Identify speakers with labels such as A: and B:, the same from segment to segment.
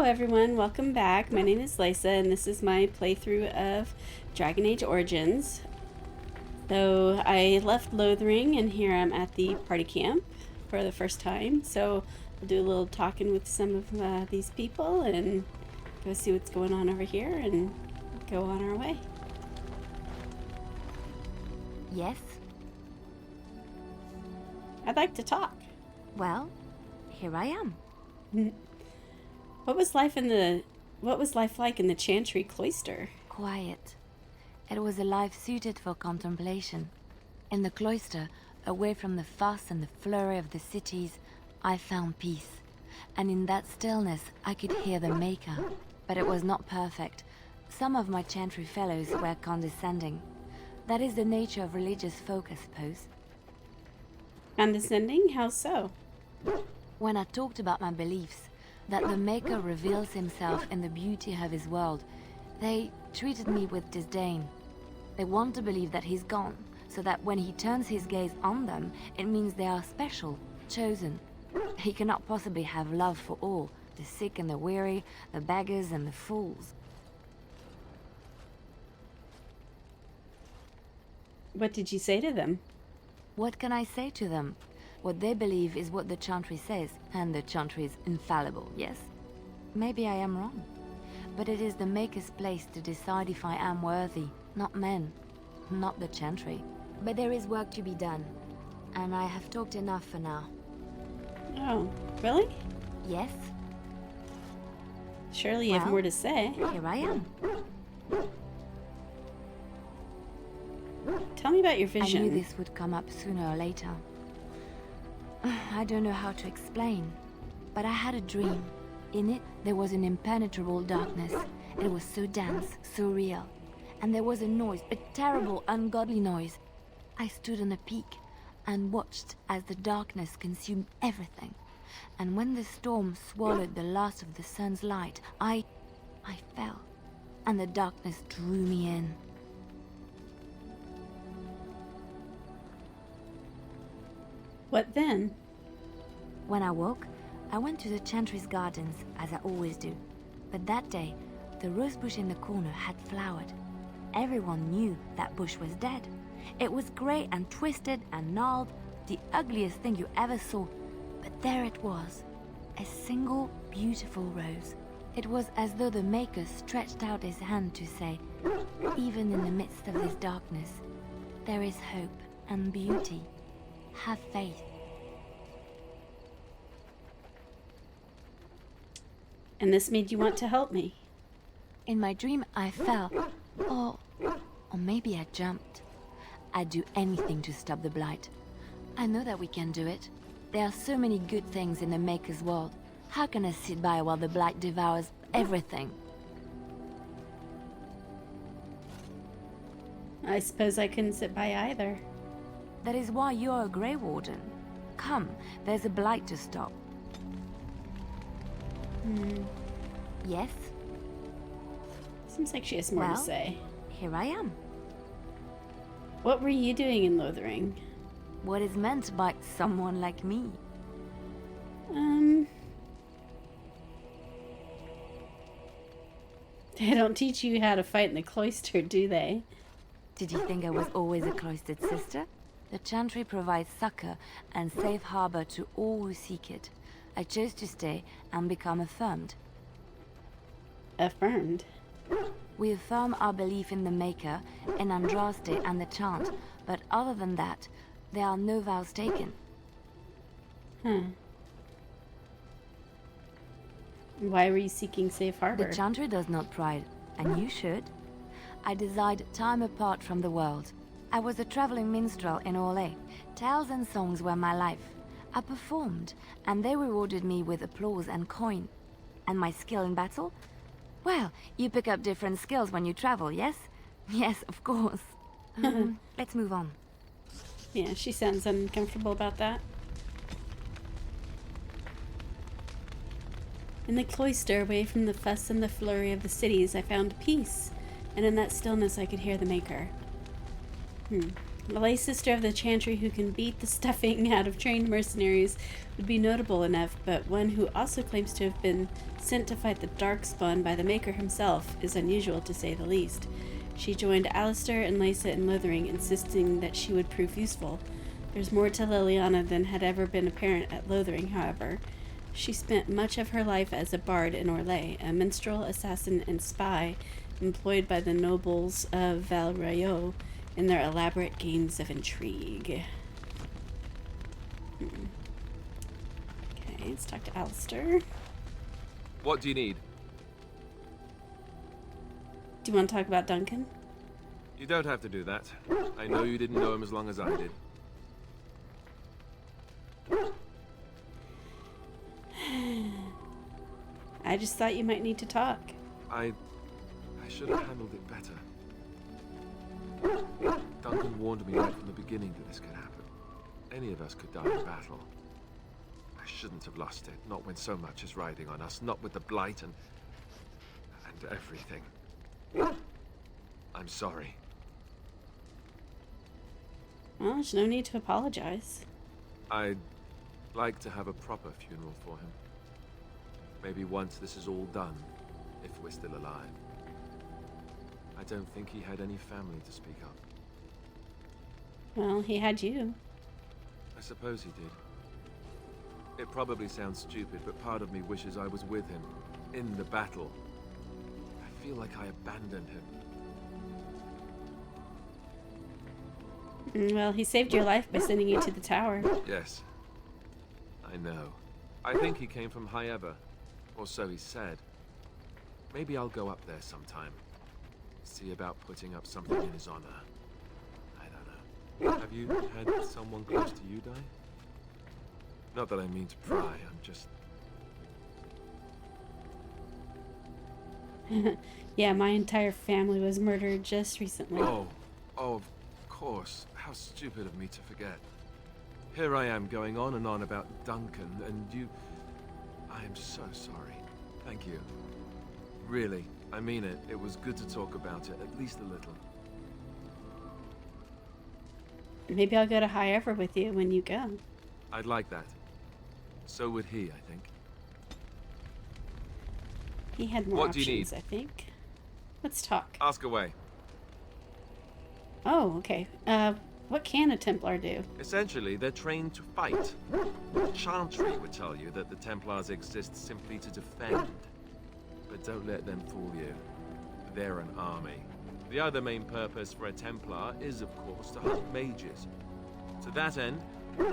A: Hello everyone, welcome back. My name is Leysa and this is my playthrough of Dragon Age Origins. So I left Lothering and here I'm at the party camp for the first time. So we'll do a little talking with some of these people and go see what's going on over here and go on our way.
B: Yes?
A: I'd like to talk.
B: Well, here I am.
A: What was life like in the Chantry Cloister?
B: Quiet. It was a life suited for contemplation. In the cloister, away from the fuss and the flurry of the cities, I found peace. And in that stillness, I could hear the Maker. But it was not perfect. Some of my Chantry fellows were condescending. That is the nature of religious folk, I suppose.
A: Condescending? How so?
B: When I talked about my beliefs, that the Maker reveals himself in the beauty of his world, they treated me with disdain. They want to believe that he's gone, so that when he turns his gaze on them, it means they are special, chosen. He cannot possibly have love for all, the sick and the weary, the beggars and the fools.
A: What did you say to them?
B: What can I say to them? What they believe is what the Chantry says, and the Chantry is infallible, yes? Maybe I am wrong. But it is the Maker's place to decide if I am worthy, not men, not the Chantry. But there is work to be done, and I have talked enough for now.
A: Oh, really?
B: Yes?
A: Surely you have more to say.
B: Here I am.
A: Tell me about your vision.
B: I knew this would come up sooner or later. I don't know how to explain, but I had a dream. In it, there was an impenetrable darkness. It was so dense, so real. And there was a noise, a terrible, ungodly noise. I stood on a peak and watched as the darkness consumed everything. And when the storm swallowed the last of the sun's light, I fell, and the darkness drew me in.
A: What then?
B: When I woke, I went to the Chantry's gardens, as I always do. But that day, the rosebush in the corner had flowered. Everyone knew that bush was dead. It was grey and twisted and gnarled, the ugliest thing you ever saw. But there it was, a single beautiful rose. It was as though the Maker stretched out his hand to say, even in the midst of this darkness, there is hope and beauty. Have faith.
A: And this made you want to help me?
B: In my dream, I fell. Or maybe I jumped. I'd do anything to stop the Blight. I know that we can do it. There are so many good things in the Maker's world. How can I sit by while the Blight devours everything?
A: I suppose I couldn't sit by either.
B: That is why you're a Grey Warden. Come, there's a Blight to stop. Yes?
A: Seems like she has more to say.
B: Here I am.
A: What were you doing in Lothering?
B: What is meant by someone like me?
A: They don't teach you how to fight in the cloister, do they?
B: Did you think I was always a cloistered sister? The Chantry provides succor and safe harbor to all who seek it. I chose to stay and become affirmed.
A: Affirmed?
B: We affirm our belief in the Maker, in Andraste and the Chant, but other than that, there are no vows taken.
A: Why were you seeking safe harbor?
B: The Chantry does not pride, and you should. I desired time apart from the world. I was a traveling minstrel in Orlais. Tales and songs were my life. I performed, and they rewarded me with applause and coin. And my skill in battle? Well, you pick up different skills when you travel, yes? Yes, of course. Let's move on.
A: Yeah, she sounds uncomfortable about that. In the cloister, away from the fuss and the flurry of the cities, I found peace. And in that stillness, I could hear the Maker. The lay sister of the chantry who can beat the stuffing out of trained mercenaries would be notable enough, but one who also claims to have been sent to fight the Darkspawn by the Maker himself is unusual, to say the least. She joined Alistair and Leysa in Lothering, insisting that she would prove useful. There's more to Liliana than had ever been apparent at Lothering, however. She spent much of her life as a bard in Orlais, a minstrel, assassin, and spy employed by the nobles of Val Rayo in their elaborate games of intrigue. Okay, let's talk to Alistair.
C: What do you need?
A: Do you want to talk about Duncan?
C: You don't have to do that. I know you didn't know him as long as I did.
A: I just thought you might need to talk.
C: I should have handled it better. Duncan warned me right from the beginning that this could happen. Any of us could die in battle. I shouldn't have lost it, not when so much is riding on us, not with the Blight and everything. I'm sorry.
A: Well, there's no need to apologize.
C: I'd like to have a proper funeral for him. Maybe once this is all done, if we're still alive. I don't think he had any family to speak of.
A: Well, he had you.
C: I suppose he did. It probably sounds stupid, but part of me wishes I was with him, in the battle. I feel like I abandoned him.
A: Well, he saved your life by sending you to the tower.
C: Yes. I know. I think he came from High Ever. Or so he said. Maybe I'll go up there sometime. See about putting up something in his honor. I don't know. Have you had someone close to you die? Not that I mean to pry, I'm just...
A: Yeah, my entire family was murdered just recently.
C: Oh, of course. How stupid of me to forget. Here I am going on and on about Duncan, and you... I am so sorry. Thank you. Really, I mean it. It was good to talk about it, at least a little.
A: Maybe I'll go to High Ever with you when you go.
C: I'd like that. So would he, I think.
A: He had more
C: What do you
A: options,
C: need?
A: I think. Let's talk.
C: Ask away.
A: Oh, okay. What can a Templar do?
C: Essentially, they're trained to fight. The Chantry would tell you that the Templars exist simply to defend. But don't let them fool you. They're an army. The other main purpose for a Templar is, of course, to hunt mages. To that end,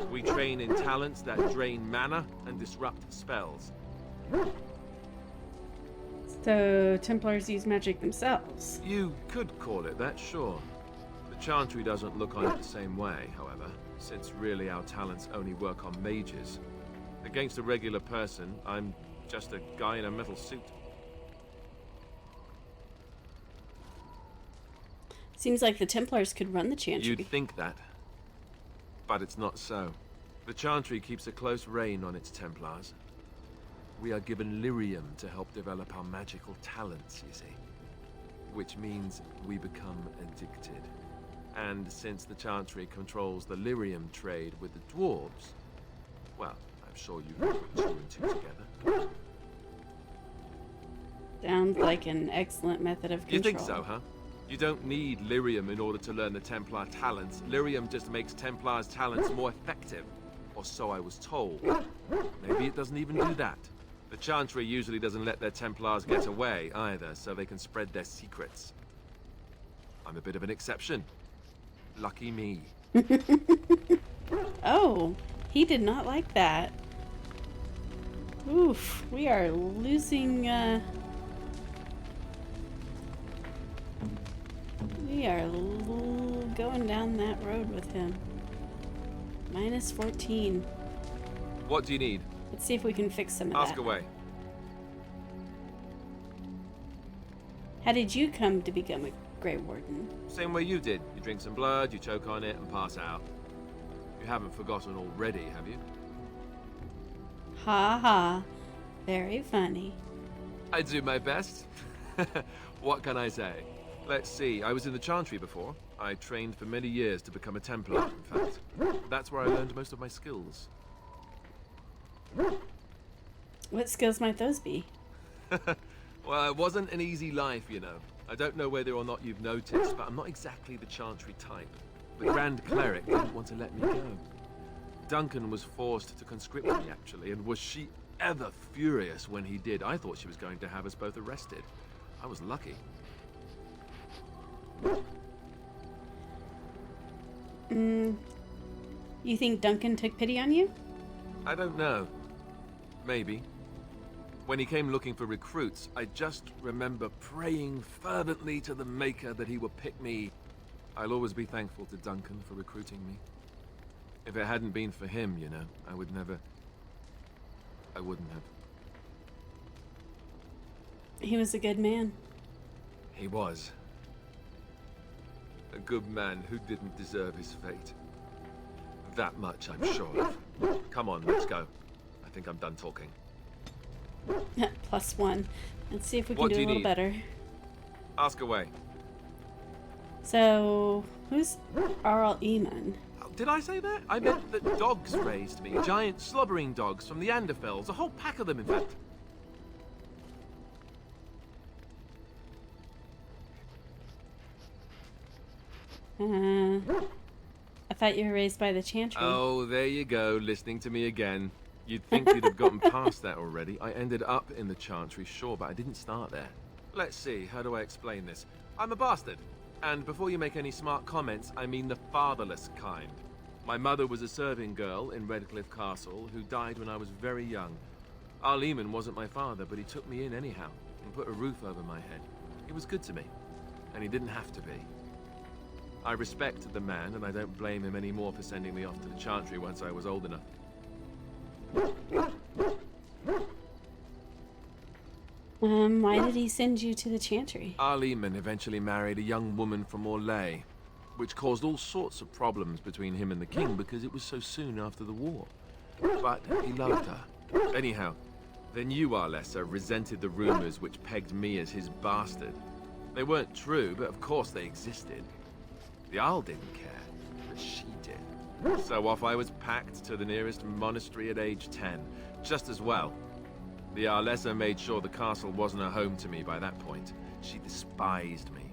C: we train in talents that drain mana and disrupt spells.
A: So, Templars use magic themselves.
C: You could call it that, sure. The Chantry doesn't look on it the same way, however, since really our talents only work on mages. Against a regular person, I'm just a guy in a metal suit.
A: Seems like the Templars could run the Chantry.
C: You'd think that, but it's not so. The Chantry keeps a close rein on its Templars. We are given lyrium to help develop our magical talents, you see. Which means we become addicted. And since the Chantry controls the lyrium trade with the dwarves, well, I'm sure you can put two and two together.
A: Sounds like an excellent method of control.
C: You think so, huh? You don't need lyrium in order to learn the Templar talents. Lyrium just makes Templars' talents more effective. Or so I was told. Maybe it doesn't even do that. The Chantry usually doesn't let their Templars get away either, so they can spread their secrets. I'm a bit of an exception. Lucky me.
A: Oh, he did not like that. Oof, we are losing, we are going down that road with him. Minus 14.
C: What do you need?
A: Let's see if we can fix some of
C: Ask
A: that.
C: away.
A: How did you come to become a Grey Warden?
C: Same way you did. You drink some blood, you choke on it, and pass out. You haven't forgotten already, have you?
A: Ha ha. Very funny.
C: I do my best. What can I say? Let's see, I was in the Chantry before. I trained for many years to become a Templar, in fact. That's where I learned most of my skills.
A: What skills might those be?
C: Well, it wasn't an easy life, you know. I don't know whether or not you've noticed, but I'm not exactly the Chantry type. The Grand Cleric didn't want to let me go. Duncan was forced to conscript me, actually, and was she ever furious when he did. I thought she was going to have us both arrested. I was lucky.
A: You think Duncan took pity on you?
C: I don't know. Maybe. When he came looking for recruits, I just remember praying fervently to the Maker that he would pick me. I'll always be thankful to Duncan for recruiting me. If it hadn't been for him, you know, I wouldn't have.
A: He was a good man.
C: He was. A good man who didn't deserve his fate. That much I'm sure of. Come on, let's go. I think I'm done talking.
A: +1. Let's see if we can
C: What
A: do
C: do
A: a
C: you
A: little
C: need?
A: better.
C: Ask away.
A: So, who's Arl Eamon?
C: Oh, did I say that? I meant that dogs raised me. Giant slobbering dogs from the Anderfells. A whole pack of them, in fact.
A: I thought you were raised by the Chantry.
C: Oh, there you go, listening to me again. You'd think you'd have gotten past that already. I ended up in the Chantry, sure, but I didn't start there. Let's see, how do I explain this? I'm a bastard. And before you make any smart comments, I mean the fatherless kind. My mother was a serving girl in Redcliffe Castle who died when I was very young. Arl Eamon wasn't my father, but he took me in anyhow and put a roof over my head. He was good to me, and he didn't have to be. I respect the man, and I don't blame him anymore for sending me off to the Chantry once I was old enough.
A: Why did he send you to the Chantry?
C: Arl Eamon eventually married a young woman from Orlais, which caused all sorts of problems between him and the king because it was so soon after the war. But he loved her. Anyhow, the new Arlessa resented the rumors which pegged me as his bastard. They weren't true, but of course they existed. The Arl didn't care, but she did. So off I was packed to the nearest monastery at age 10, just as well. The Arlessa made sure the castle wasn't a home to me by that point. She despised me.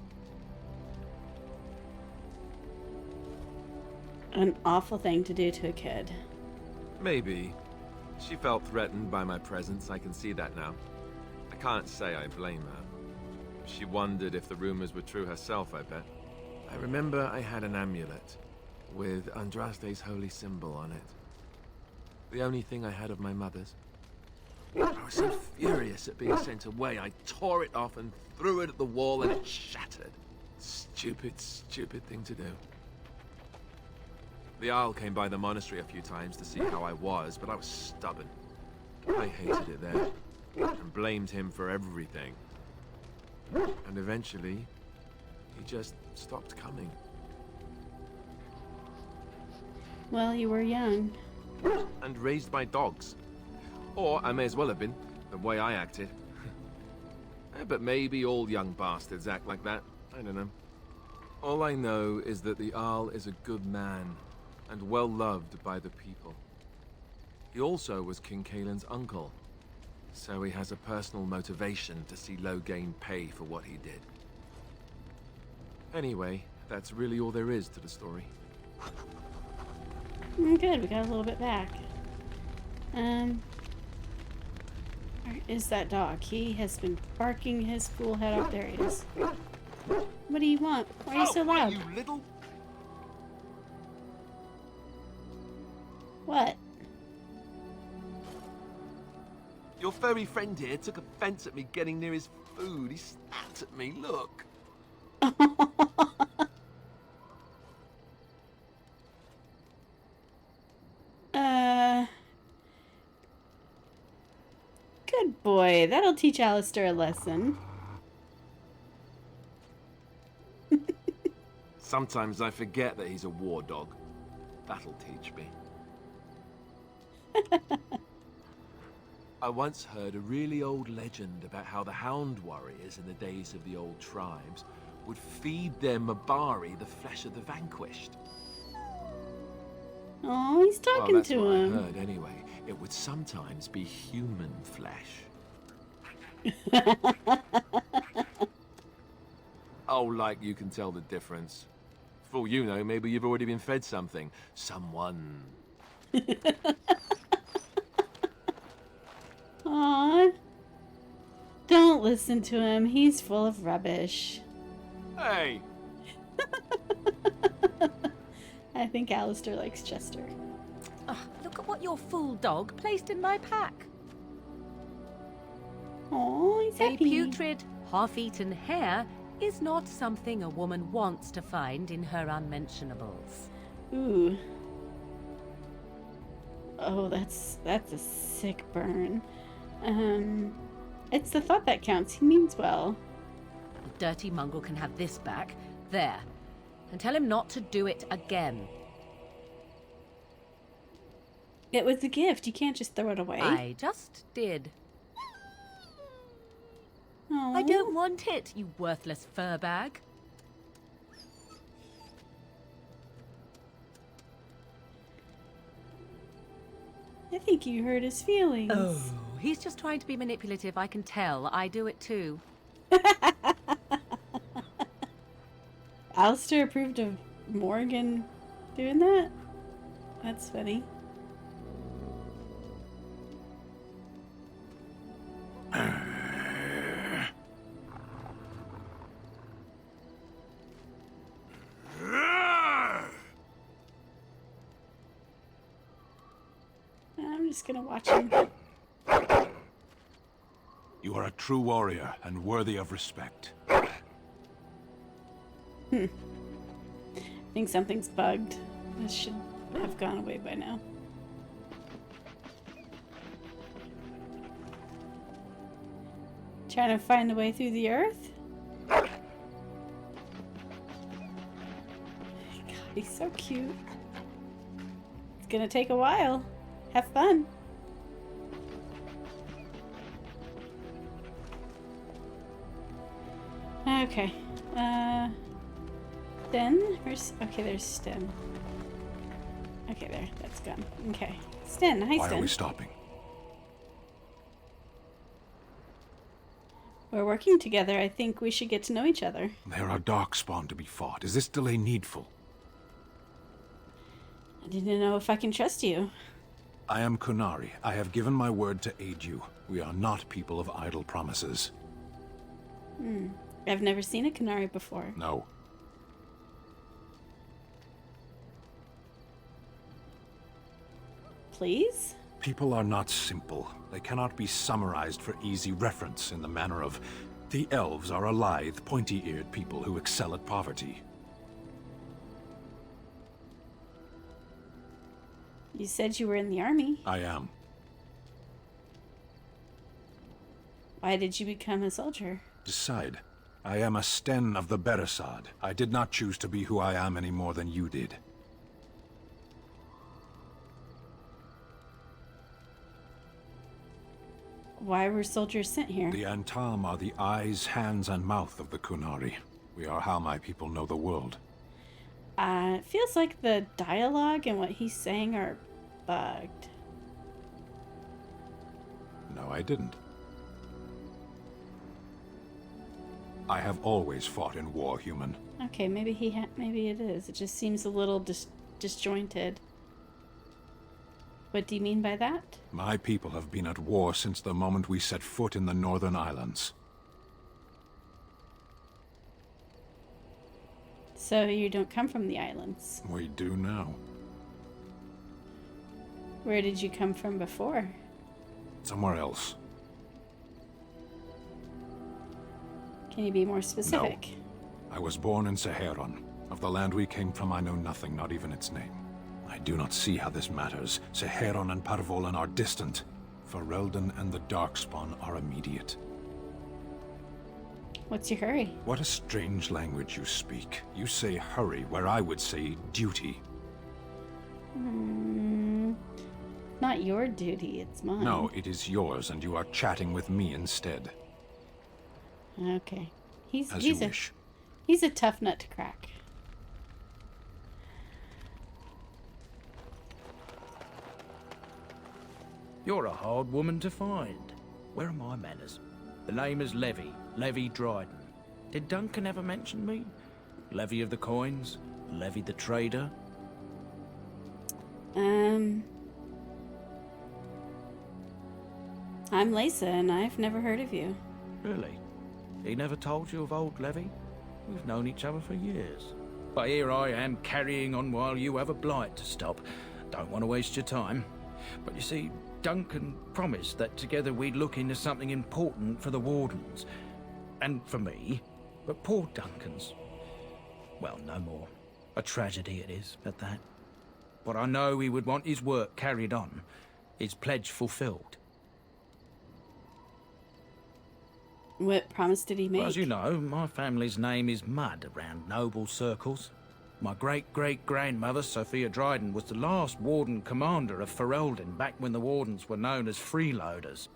A: An awful thing to do to a kid.
C: Maybe. She felt threatened by my presence, I can see that now. I can't say I blame her. She wondered if the rumors were true herself, I bet. I remember I had an amulet with Andraste's holy symbol on it. The only thing I had of my mother's. I was so furious at being sent away, I tore it off and threw it at the wall and it shattered. Stupid, stupid thing to do. The Arl came by the monastery a few times to see how I was, but I was stubborn. I hated it there, and blamed him for everything. And eventually, he just stopped coming.
A: Well, you were young.
C: And raised by dogs. Or I may as well have been, the way I acted. But maybe all young bastards act like that. I don't know. All I know is that the Arl is a good man, and well loved by the people. He also was King Kaelin's uncle, so he has a personal motivation to see Loghain pay for what he did. Anyway, that's really all there is to the story.
A: Good, we got a little bit back. Where is that dog? He has been barking his fool head off. There he is. What do you want? Why are you so loud?
C: You little...
A: What?
C: Your furry friend here took offense at me getting near his food. He snapped at me, look.
A: Good boy. That'll teach Alistair a lesson.
C: Sometimes I forget that he's a war dog. That'll teach me. I once heard a really old legend about how the Hound warriors in the days of the old tribes would feed their Mabari the flesh of the vanquished.
A: Oh, he's
C: Well,
A: talking
C: that's
A: to
C: what
A: him.
C: I heard anyway. It would sometimes be human flesh. Oh, like you can tell the difference. For all you know, maybe you've already been fed something. Someone.
A: Aw. Don't listen to him. He's full of rubbish.
C: Hey!
A: I think Alistair likes Chester.
D: Ugh, look at what your fool dog placed in my pack.
A: Oh, he's
D: A
A: happy.
D: putrid, half-eaten hare is not something a woman wants to find in her unmentionables.
A: Ooh. Oh, that's a sick burn. It's the thought that counts. He means well.
D: The dirty mongrel can have this back. There. And tell him not to do it again.
A: It was a gift. You can't just throw it away.
D: I just did.
A: Aw.
D: I don't want it, you worthless fur bag.
A: I think you hurt his feelings.
D: Oh, he's just trying to be manipulative, I can tell. I do it too.
A: Alistair approved of Morgan doing that? That's funny. I'm just gonna watch him.
E: You are a true warrior and worthy of respect.
A: I think something's bugged. This should have gone away by now. Trying to find a way through the earth? God, he's so cute. It's gonna take a while. Have fun. Okay. Sten? Okay, there's Sten. Okay, there. That's gone. Okay. Sten. Hi,
E: Why
A: Sten.
E: are we stopping?
A: We're working together. I think we should get to know each other.
E: There are Darkspawn to be fought. Is this delay needful?
A: I didn't know if I can trust you.
E: I am Kunari. I have given my word to aid you. We are not people of idle promises.
A: I've never seen a Canary before.
E: No.
A: Please?
E: People are not simple. They cannot be summarized for easy reference in the manner of... The elves are a lithe, pointy-eared people who excel at poverty.
A: You said you were in the army.
E: I am.
A: Why did you become a soldier?
E: Decide. I am a Sten of the Beresad. I did not choose to be who I am any more than you did.
A: Why were soldiers sent here?
E: The Antam are the eyes, hands, and mouth of the Kunari. We are how my people know the world.
A: It feels like the dialogue and what he's saying are bugged.
E: No, I didn't. I have always fought in war, human.
A: Okay, maybe maybe it is. It just seems a little disjointed. What do you mean by that?
E: My people have been at war since the moment we set foot in the Northern Islands.
A: So you don't come from the islands.
E: We do now.
A: Where did you come from before?
E: Somewhere else.
A: Can you be more specific?
E: I was born in Seheron. Of the land we came from, I know nothing, not even its name. I do not see how this matters. Seheron and Parvolan are distant. Ferelden and the Darkspawn are immediate.
A: What's your hurry?
E: What a strange language you speak. You say hurry, where I would say duty.
A: Not your duty, it's mine.
E: No, it is yours, and you are chatting with me instead.
A: Okay.
E: As you wish.
A: He's a tough nut to crack.
F: You're a hard woman to find. Where are my manners? The name is Levy Dryden. Did Duncan ever mention me? Levy of the coins? Levy the trader?
A: I'm Leysa, and I've never heard of you.
F: Really? He never told you of old Levy? We've known each other for years. But here I am carrying on while you have a blight to stop. Don't want to waste your time. But you see, Duncan promised that together we'd look into something important for the Wardens. And for me. But poor Duncan's... well, no more. A tragedy it is, at that. But I know he would want his work carried on. His pledge fulfilled.
A: What promise did he make?
F: Well, as you know, my family's name is mud around noble circles. My great-great-grandmother, Sophia Dryden, was the last Warden commander of Ferelden back when the Wardens were known as freeloaders.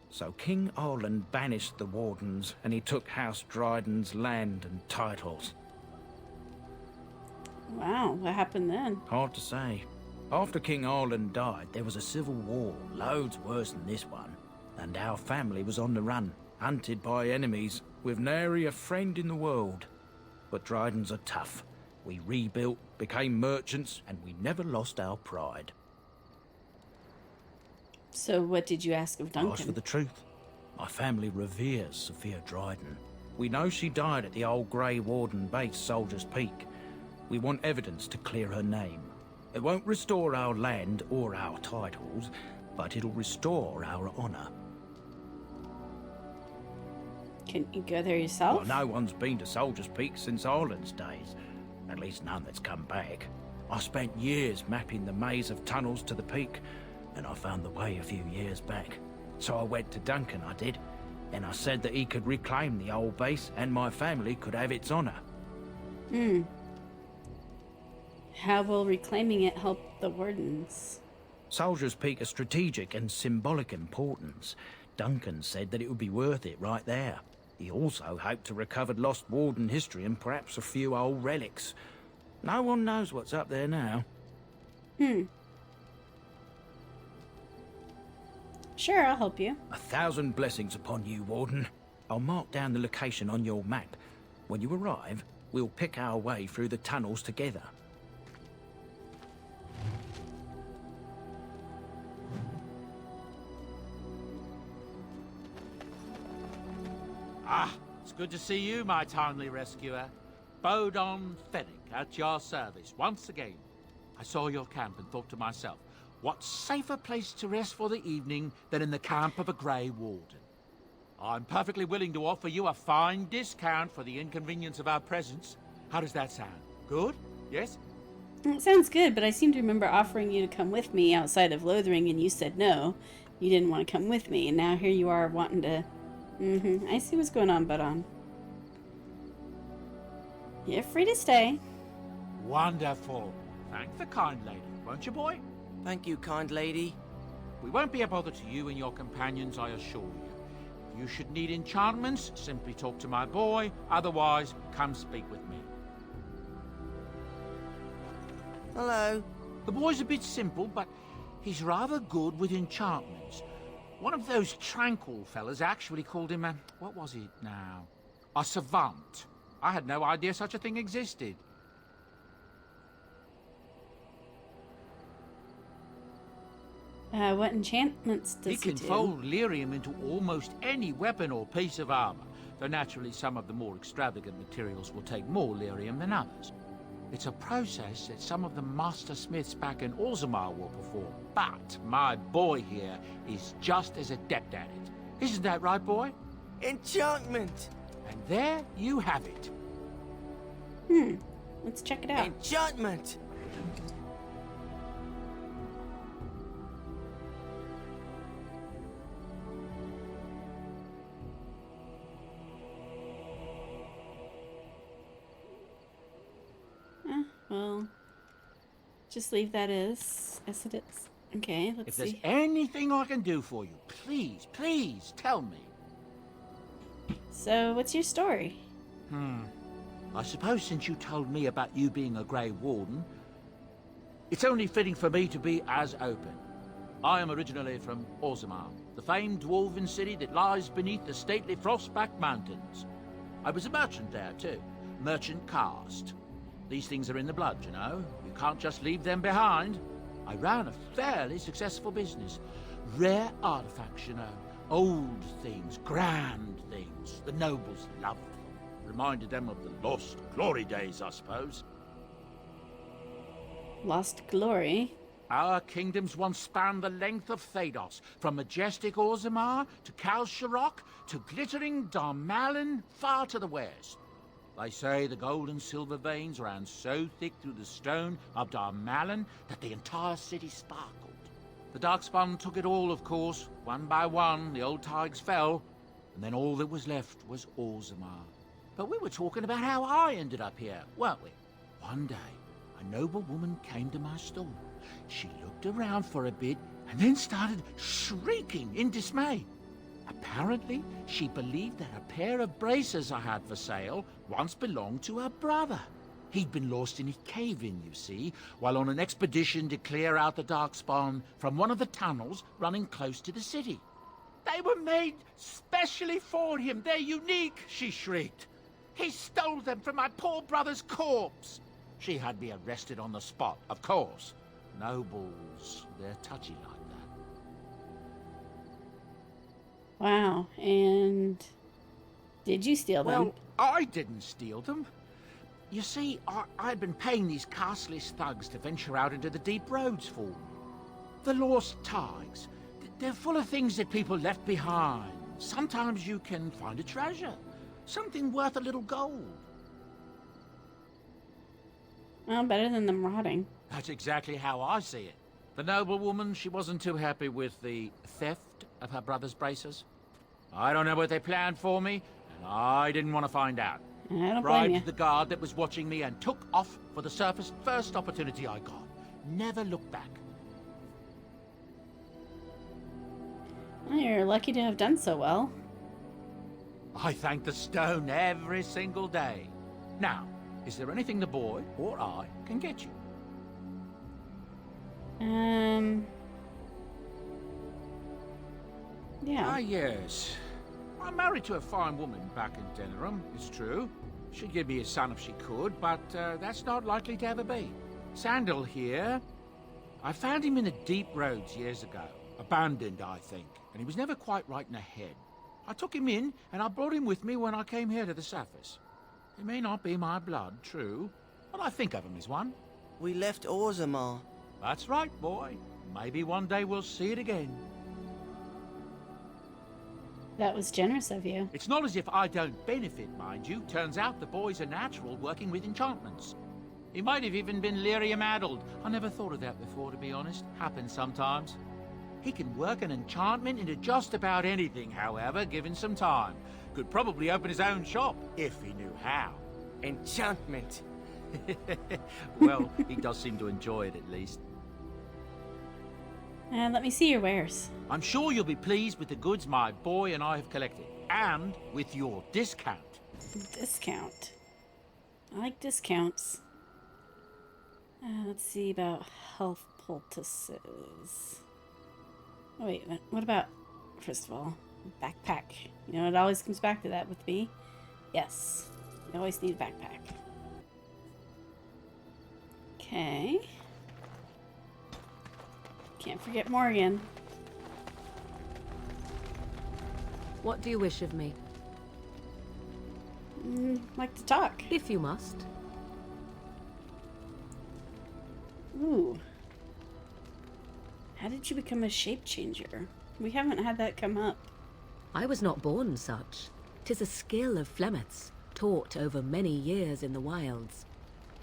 F: So King Arlen banished the Wardens, and he took House Dryden's land and titles.
A: Wow, what happened then?
F: Hard to say. After King Arlen died, there was a civil war, loads worse than this one. And our family was on the run, hunted by enemies, with nary a friend in the world. But Drydens are tough. We rebuilt, became merchants, and we never lost our pride.
A: So what did you ask of Duncan?
F: Ask for the truth. My family reveres Sophia Dryden. We know she died at the old Grey Warden base, Soldier's Peak. We want evidence to clear her name. It won't restore our land or our titles, but it'll restore our honor.
A: Can you go there yourself?
F: Well, no one's been to Soldier's Peak since Arlen's days. At least none that's come back. I spent years mapping the maze of tunnels to the peak, and I found the way a few years back. So I went to Duncan, I did, and I said that he could reclaim the old base and my family could have its honor.
A: How will reclaiming it help the Wardens?
F: Soldier's Peak is strategic and symbolic importance. Duncan said that it would be worth it right there. He also hoped to recover lost Warden history and perhaps a few old relics. No one knows what's up there now.
A: Sure, I'll help you.
F: 1,000 blessings upon you, Warden. I'll mark down the location on your map. When you arrive, we'll pick our way through the tunnels together.
G: Ah, it's good to see you, my timely rescuer. Bodon Fennick, at your service, once again. I saw your camp and thought to myself, what safer place to rest for the evening than in the camp of a Grey Warden? I'm perfectly willing to offer you a fine discount for the inconvenience of our presence. How does that sound? Good? Yes?
A: It sounds good, but I seem to remember offering you to come with me outside of Lothering, and you said no. You didn't want to come with me, and now here you are wanting to... I see what's going on, Bodon. You're free to stay.
G: Wonderful. Thank the kind lady, won't you, boy?
H: Thank you, kind lady.
G: We won't be a bother to you and your companions, I assure you. If you should need enchantments, simply talk to my boy. Otherwise, come speak with me.
H: Hello.
G: The boy's a bit simple, but he's rather good with enchantments. One of those tranquil fellas actually called him a... what was it now? A savant. I had no idea such a thing existed.
A: What enchantments does
G: He can
A: do?
G: fold lyrium into almost any weapon or piece of armor, though naturally some of the more extravagant materials will take more lyrium than others. It's a process that some of the master smiths back in Orzammar will perform, but my boy here is just as adept at it. Isn't that right, boy?
H: Enchantment!
G: And there you have it.
A: Let's check it out.
H: Enchantment!
A: Well, just leave that as it is. Okay, let's
G: If there's
A: see.
G: anything I can do for you, please, please tell me.
A: So, what's your story?
G: I suppose since you told me about you being a Grey Warden, it's only fitting for me to be as open. I am originally from Orzammar, the famed dwarven city that lies beneath the stately Frostback Mountains. I was a merchant there too, merchant caste. These things are in the blood, you know. You can't just leave them behind. I ran a fairly successful business. Rare artifacts, you know. Old things, grand things. The nobles loved them. Reminded them of the lost glory days, I suppose.
A: Lost glory?
G: Our kingdoms once spanned the length of Thedas, from majestic Orzammar to Kal Sharok to glittering Darmalin far to the west. They say the gold and silver veins ran so thick through the stone of Darmalin that the entire city sparkled. The Darkspawn took it all, of course. One by one, the old tides fell, and then all that was left was Orzammar. But we were talking about how I ended up here, weren't we? One day, a noble woman came to my stall. She looked around for a bit and then started shrieking in dismay. Apparently, she believed that a pair of braces I had for sale once belonged to her brother. He'd been lost in a cave-in, you see, while on an expedition to clear out the Darkspawn from one of the tunnels running close to the city. They were made specially for him. They're unique, she shrieked. He stole them from my poor brother's corpse. She had me arrested on the spot, of course. Nobles, they're touchy like that.
A: Wow, and did you steal them?
G: Well, I didn't steal them. You see, I'd been paying these castless thugs to venture out into the deep roads for me. The lost tides, they're full of things that people left behind. Sometimes you can find a treasure, something worth a little gold.
A: Well, better than them rotting.
G: That's exactly how I see it. The noblewoman, she wasn't too happy with the theft of her brother's braces. I don't know what they planned for me, and I didn't want to find out.
A: I don't blame
G: Bribed
A: you.
G: the guard that was watching me and took off for the surface first opportunity I got. Never looked back.
A: Well, you're lucky to have done so well.
G: I thank the stone every single day. Now, is there anything the boy or I can get you?
A: Yeah.
G: Ah, yes. I'm married to a fine woman back in Denerim, it's true. She'd give me a son if she could, but that's not likely to ever be. Sandal here, I found him in the deep roads years ago. Abandoned, I think, and he was never quite right in the head. I took him in, and I brought him with me when I came here to the surface. He may not be my blood, true, but I think of him as one.
H: We left Orzammar.
G: That's right, boy. Maybe one day we'll see it again.
A: That was generous of you.
G: It's not as if I don't benefit, mind you. Turns out the boy's a natural working with enchantments. He might have even been lyrium-addled. I never thought of that before, to be honest. Happens sometimes. He can work an enchantment into just about anything, however, given some time. Could probably open his own shop, if he knew how.
H: Enchantment.
G: Well, he does seem to enjoy it, at least.
A: Let me see your wares.
G: I'm sure you'll be pleased with the goods my boy and I have collected. And with your discount.
A: Discount. I like discounts. Let's see about health poultices. Oh, wait, what about, first of all, backpack? You know, it always comes back to that with me. Yes, you always need a backpack. Okay. Can't forget Morgan.
D: What do you wish of me?
A: Like to talk.
D: If you must.
A: Ooh. How did you become a shape changer? We haven't had that come up.
D: I was not born such. 'Tis a skill of Flemeth's, taught over many years in the wilds.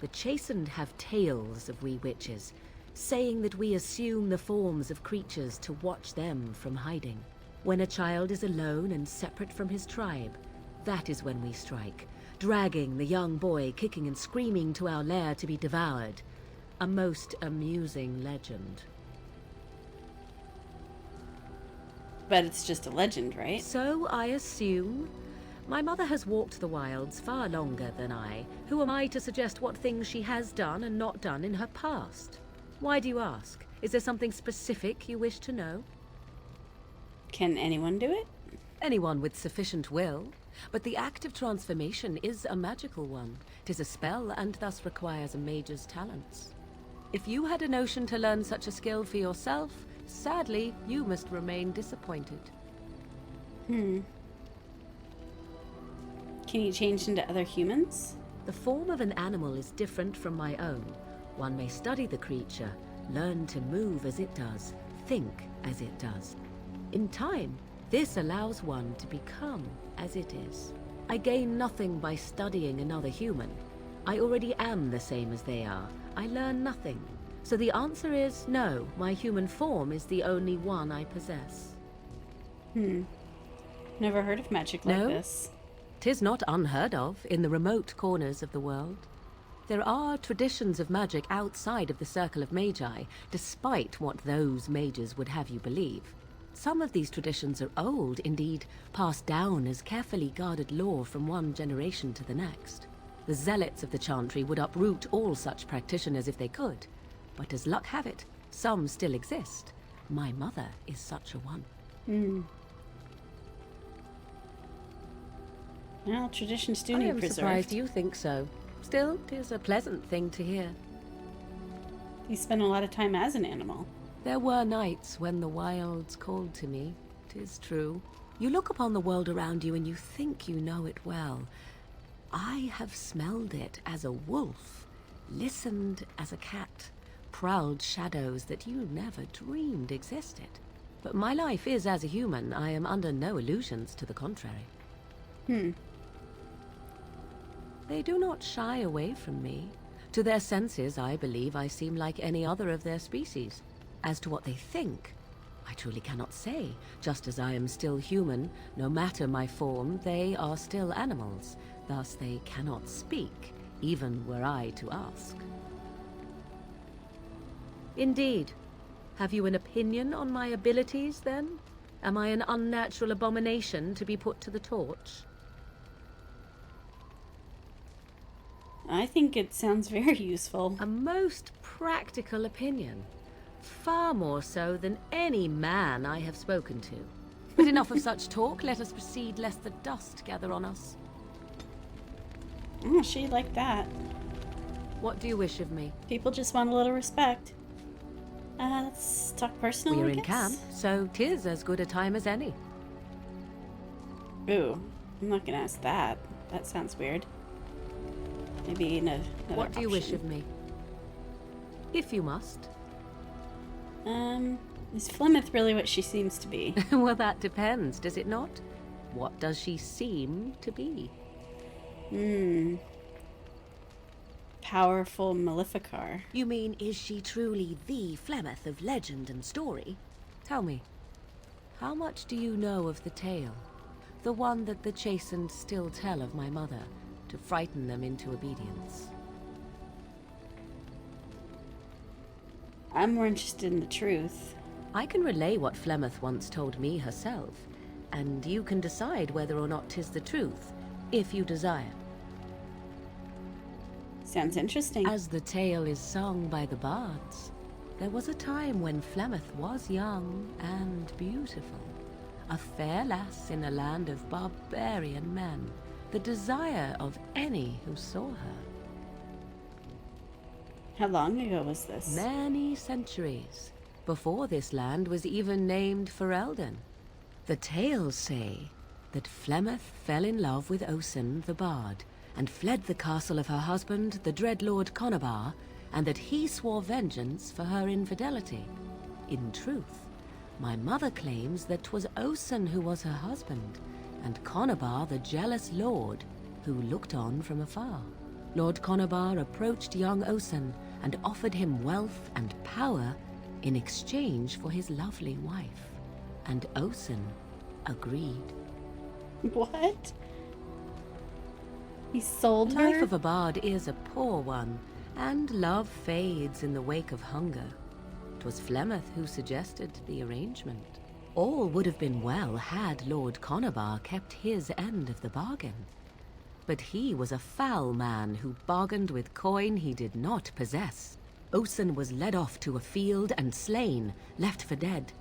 D: The chastened have tales of we witches, saying that we assume the forms of creatures to watch them from hiding. When a child is alone and separate from his tribe, that is when we strike, dragging the young boy kicking and screaming to our lair to be devoured. A most amusing legend.
A: But it's just a legend, right?
D: So I assume. My mother has walked the wilds far longer than I. Who am I to suggest what things she has done and not done in her past? Why do you ask? Is there something specific you wish to know?
A: Can anyone do it?
D: Anyone with sufficient will. But the act of transformation is a magical one. 'Tis a spell and thus requires a mage's talents. If you had a notion to learn such a skill for yourself, sadly, you must remain disappointed.
A: Can you change into other humans?
D: The form of an animal is different from my own. One may study the creature, learn to move as it does, think as it does. In time, this allows one to become as it is. I gain nothing by studying another human. I already am the same as they are. I learn nothing. So the answer is no, my human form is the only one I possess.
A: Never heard of magic like
D: No?
A: this.
D: 'Tis not unheard of in the remote corners of the world. There are traditions of magic outside of the circle of magi, despite what those mages would have you believe. Some of these traditions are old, indeed, passed down as carefully guarded lore from one generation to the next. The zealots of the Chantry would uproot all such practitioners if they could. But as luck have it, some still exist. My mother is such a one.
A: Well, traditions do
D: I
A: need
D: am
A: preserved.
D: surprised you think so. Still, 'tis a pleasant thing to hear.
A: You spend a lot of time as an animal.
D: There were nights when the wilds called to me, 'tis true. You look upon the world around you and you think you know it well. I have smelled it as a wolf, listened as a cat, prowled shadows that you never dreamed existed. But my life is as a human. I am under no illusions to the contrary. They do not shy away from me. To their senses, I believe I seem like any other of their species. As to what they think, I truly cannot say. Just as I am still human, no matter my form, they are still animals. Thus they cannot speak, even were I to ask. Indeed. Have you an opinion on my abilities, then? Am I an unnatural abomination to be put to the torch?
A: I think it sounds very useful.
D: A most practical opinion. Far more so than any man I have spoken to. But enough of such talk. Let us proceed, lest the dust gather on us.
A: Oh, she liked that.
D: What do you wish of me?
A: People just want a little respect. Let's talk personal,
D: We're
A: I
D: in
A: guess.
D: camp, so 'tis as good a time as any.
A: Ooh, I'm not gonna ask that. That sounds weird. Maybe another
D: What do you wish
A: option.
D: of me? If you must.
A: Is Flemeth really what she seems to be?
D: Well, that depends, does it not? What does she seem to be?
A: Powerful Maleficar.
D: You mean, is she truly the Flemeth of legend and story? Tell me, how much do you know of the tale? The one that the chastened still tell of my mother, to frighten them into obedience.
A: I'm more interested in the truth.
D: I can relay what Flemeth once told me herself, and you can decide whether or not 'tis the truth, if you desire.
A: Sounds interesting.
D: As the tale is sung by the bards, there was a time when Flemeth was young and beautiful, a fair lass in a land of barbarian men, the desire of any who saw her.
A: How long ago was this?
D: Many centuries, before this land was even named Ferelden. The tales say that Flemeth fell in love with Osen the bard, and fled the castle of her husband, the Dreadlord Conabar, and that he swore vengeance for her infidelity. In truth, my mother claims that 'twas Osen who was her husband, and Conabar the jealous lord, who looked on from afar. Lord Conabar approached young Osen and offered him wealth and power in exchange for his lovely wife, and Osen agreed.
A: What? He sold
D: The
A: her?
D: life of a bard is a poor one, and love fades in the wake of hunger. 'Twas Flemeth who suggested the arrangement. All would have been well had Lord Conobar kept his end of the bargain. But he was a foul man who bargained with coin he did not possess. Osen was led off to a field and slain, left for dead.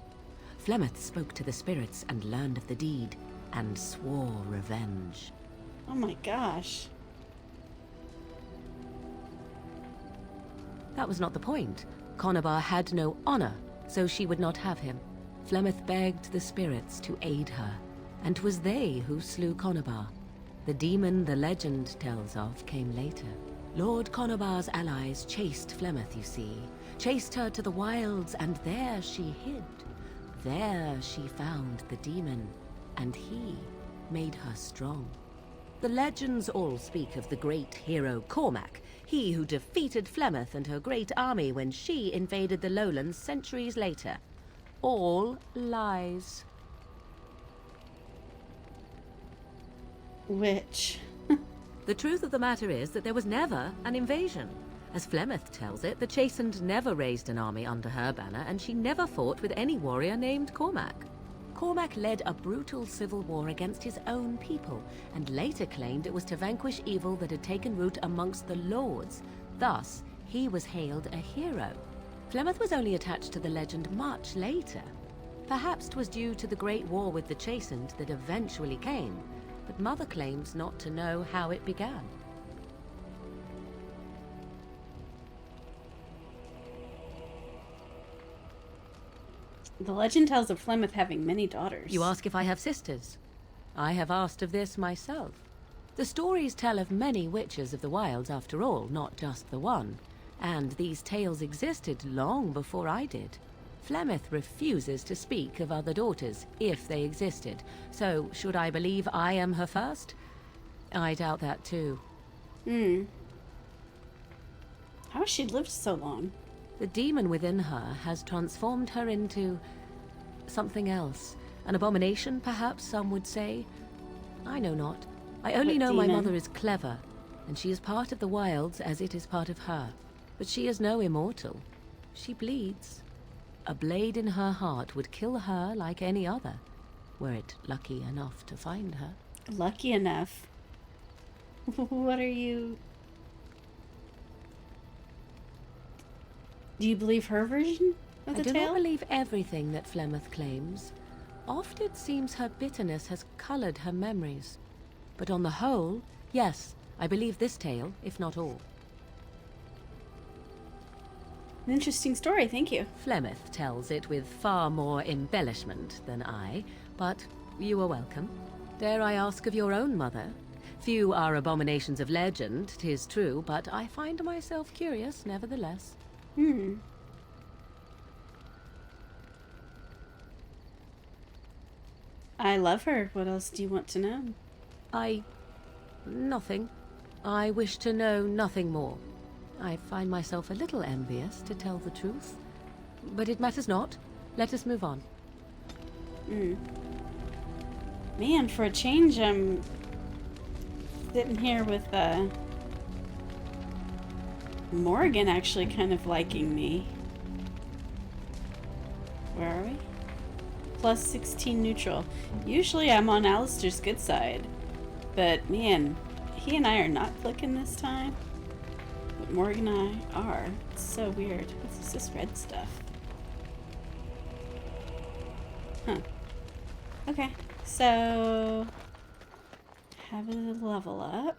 D: Flemeth spoke to the spirits and learned of the deed, and swore revenge.
A: Oh my gosh.
D: That was not the point. Conobar had no honor, so she would not have him. Flemeth begged the spirits to aid her, and 'twas they who slew Conobar. The demon the legend tells of came later. Lord Conobar's allies chased Flemeth, you see. Chased her to the wilds, and there she hid. There she found the demon, and he made her strong. The legends all speak of the great hero Cormac, he who defeated Flemeth and her great army when she invaded the lowlands centuries later. All lies.
A: Which?
D: The truth of the matter is that there was never an invasion. As Flemeth tells it, the Chastened never raised an army under her banner, and she never fought with any warrior named Cormac. Cormac led a brutal civil war against his own people, and later claimed it was to vanquish evil that had taken root amongst the lords. Thus, he was hailed a hero. Flemeth was only attached to the legend much later. Perhaps 'twas due to the great war with the Chastened that eventually came, but Mother claims not to know how it began.
A: The legend tells of Flemeth having many daughters.
D: You ask if I have sisters. I have asked of this myself. The stories tell of many witches of the wilds after all, not just the one. And these tales existed long before I did. Flemeth refuses to speak of other daughters, if they existed. So, should I believe I am her first? I doubt that too.
A: How has she lived so long?
D: The demon within her has transformed her into something else. An abomination, perhaps some would say. I know not. I only
A: What
D: know my
A: demon?
D: mother is clever, and she is part of the wilds as it is part of her. But she is no immortal. She bleeds. A blade in her heart would kill her like any other, were it lucky enough to find her.
A: Lucky enough. What are you... Do you believe her version of the
D: I do
A: tale?
D: not believe everything that Flemeth claims. Oft it seems her bitterness has colored her memories. But on the whole, yes, I believe this tale, if not all.
A: An interesting story, thank you.
D: Flemeth tells it with far more embellishment than I, but you are welcome. Dare I ask of your own mother? Few are abominations of legend, 'tis true, but I find myself curious nevertheless.
A: I love her. What else do you want to know?
D: Nothing. I wish to know nothing more. I find myself a little envious, to tell the truth. But it matters not. Let us move on.
A: Man, for a change, I'm sitting here with Morgan actually kind of liking me. Where are we? Plus 16 neutral. Usually I'm on Alistair's good side. But man, he and I are not clicking this time. But Morgan and I are. It's so weird. What's this red stuff? Huh. Okay, so have a level up.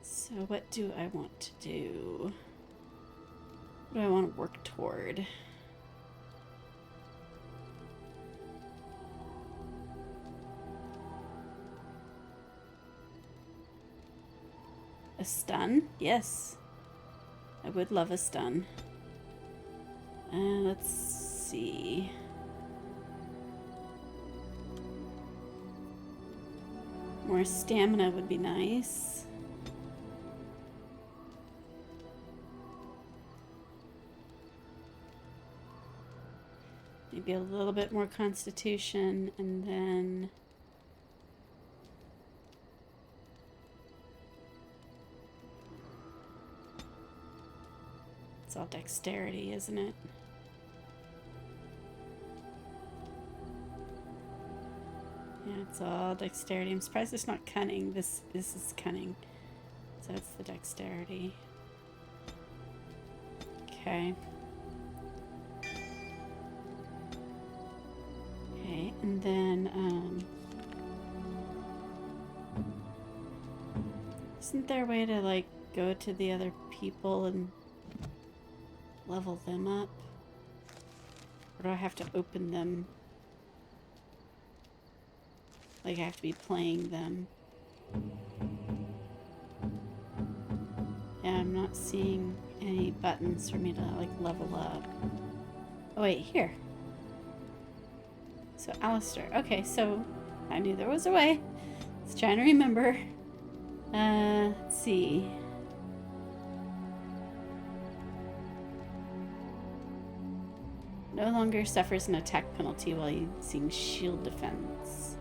A: So what do I want to do? What do I want to work toward? A stun? Yes. I would love a stun. Let's see. More stamina would be nice. Maybe a little bit more constitution, and then it's all dexterity, isn't it? It's all dexterity. I'm surprised it's not cunning. This is cunning. So it's the dexterity. Okay. Okay, and then, isn't there a way to, like, go to the other people and level them up? Or do I have to open them? Like, I have to be playing them. Yeah, I'm not seeing any buttons for me to, like, level up. Oh, wait, here. So, Alistair. Okay, so I knew there was a way. I was trying to remember. Let's see. No longer suffers an attack penalty while using shield defense.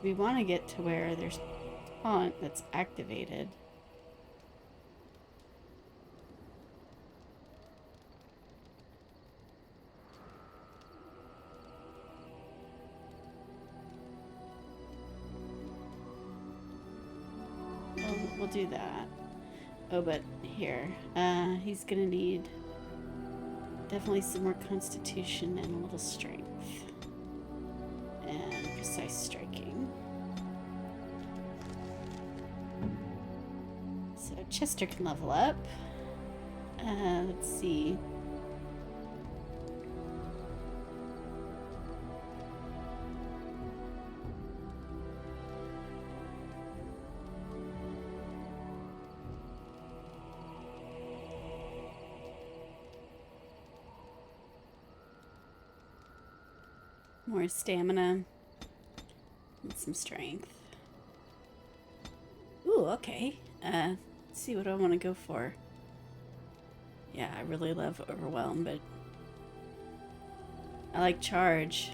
A: We want to get to where there's taunt that's activated. We'll do that. Oh, but here, he's gonna need definitely some more constitution and a little strength. And precise striking. So Chester can level up. Let's see. More stamina and some strength. Ooh, okay. Let's see what I want to go for. Yeah, I really love Overwhelm, but I like Charge.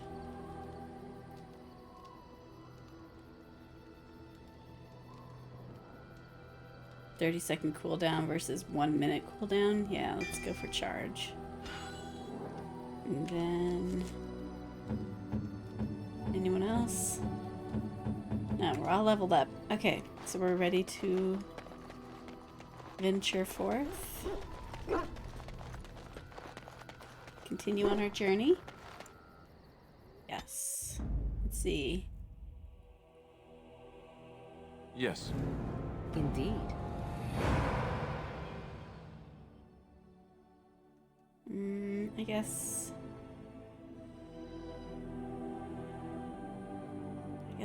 A: "30-second cooldown versus 1 minute cooldown." Yeah, let's go for Charge. And then anyone else? No, we're all leveled up. Okay, so we're ready to venture forth. Continue on our journey. Yes. Let's see.
C: Yes.
D: Indeed.
A: I guess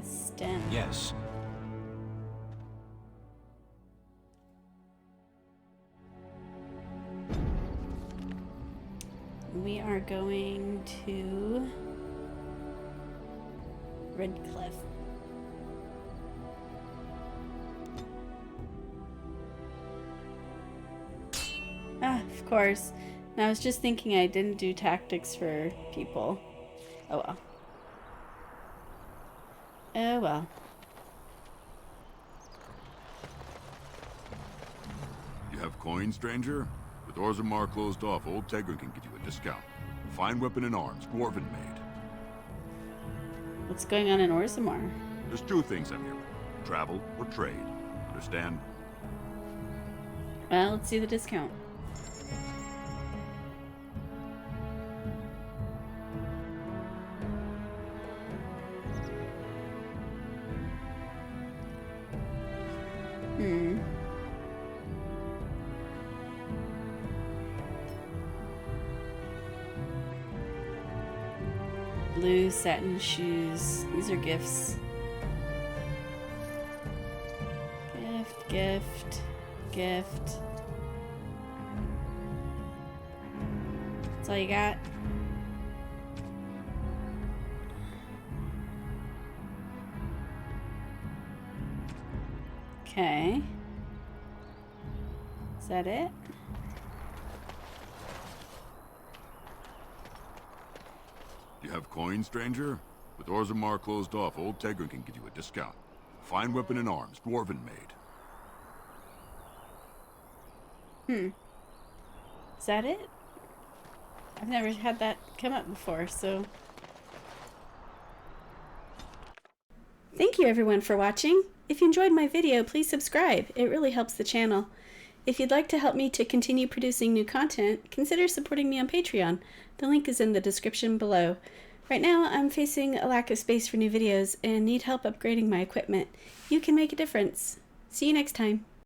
A: STEM.
E: Yes.
A: We are going to Redcliffe. Ah, of course. And I was just thinking I didn't do tactics for people. Oh well. Oh well.
I: You have coin, stranger? With Orzammar closed off, old Tegrin can get you a discount. Fine weapon and arms, dwarven made.
A: What's going on in Orzammar?
I: There's two things I'm here for. Travel or trade. Understand?
A: Well, let's see the discount. Blue satin shoes. These are gifts. Gift, gift, gift. That's all you got? Okay. Is that it?
I: You have coin, stranger? With Orzammar closed off, old Tegrin can get you a discount. Fine weapon and arms, dwarven made.
A: Is that it? I've never had that come up before, so... Thank you everyone for watching. If you enjoyed my video, please subscribe. It really helps the channel. If you'd like to help me to continue producing new content, consider supporting me on Patreon. The link is in the description below. Right now, I'm facing a lack of space for new videos and need help upgrading my equipment. You can make a difference. See you next time.